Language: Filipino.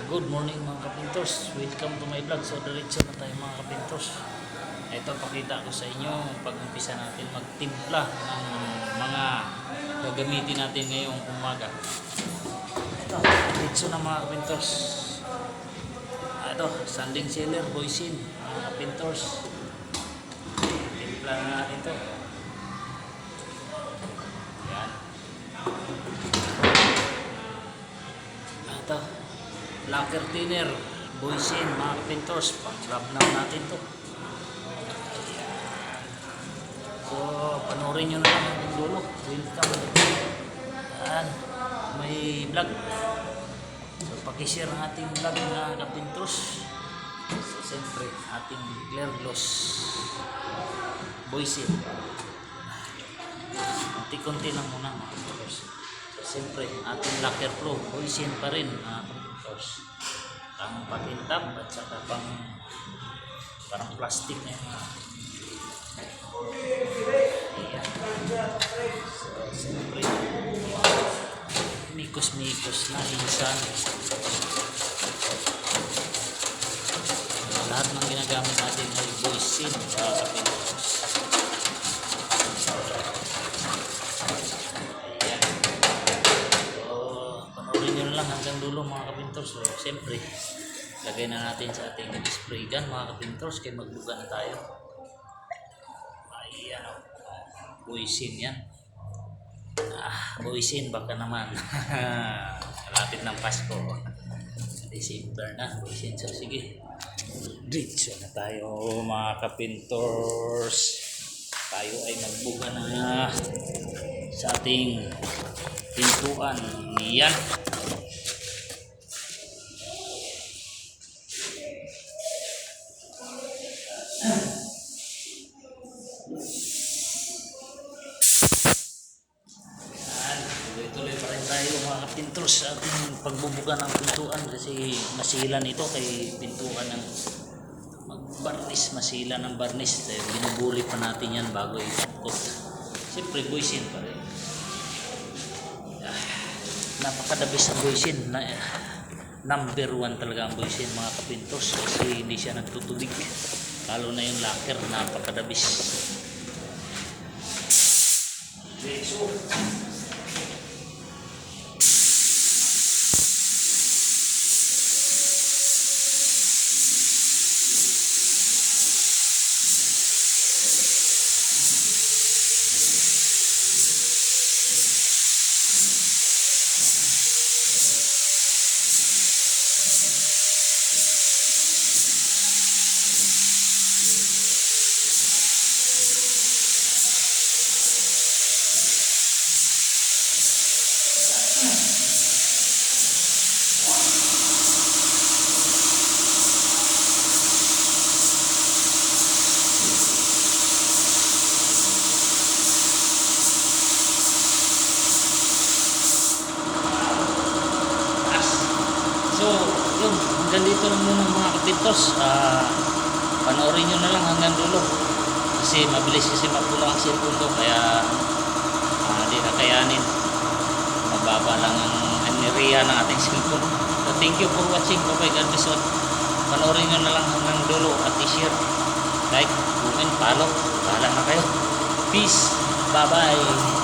Good morning mga kapintors. Welcome to my vlog. So diretso na tayo mga kapintors. Ito pakita ko sa inyo pag-umpisa natin magtimpla ng mga gagamitin natin ngayong umaga. Ito, diretso na mga kapintors. Ito, sanding seller, boysin mga kapintors. Timpla na natin ito. Yan. Ito, lacquer thinner, boysin mga kapintors. Pang-rub na natin to. So panoorin nyo na lang ang dulo. Welcome. Yan, may vlog. So pakishare ang ating vlog mga kapintors. So siyempre ating clear gloss boysin. Kunti-kunti lang muna mga kapintors. So siyempre ating lacquer flow boysin pa rin mga kapintors. Ang pakintab at saka parang plastic na yun. Ayan. So siyempre mikos-mikos na minsan. Lahat ng ginagamit natin ay boysin sa kapintors. Ayan. So panoorin nyo na lang hanggang dulo mga kapintors. So siyempre lagay na natin sa ating spray gun mga kapintors kaya magbuga na tayo. Ayan o, boysin yan. Boysin baka naman. Malapit ng Pasko, December na boysin. So sige, diretso na tayo mga kapintors. Tayo ay magbuga na sa ating pintuan. Yan. Tuloy pa rin tayo mga kapintors sa ating pagbubuga ng pintuan kasi masilan ito kay pintuan ng magbarnis, masila ng barnis. Binubuli pa natin yan bago itakot. Siyempre boysin pa rin. Napakadabis ang boysin. Number 1 talaga ang boysin mga kapintors kasi hindi siya nagtutubig. Lalo na yung lacquer, napakadabis. Okay, so yun, hanggang dito lang muna mga kapintors. Panoorin nyo na lang hanggang dulo kasi mabilis kasi mapula ang cellphone ko kaya di nakayanin. Mababa lang ang enerhiya ng ating cellphone. So thank you for watching. Bye bye, God bless all. Panoorin nyo na lang hanggang dulo at i-share, like, comment, follow. Bahala na kayo. Peace, bye bye.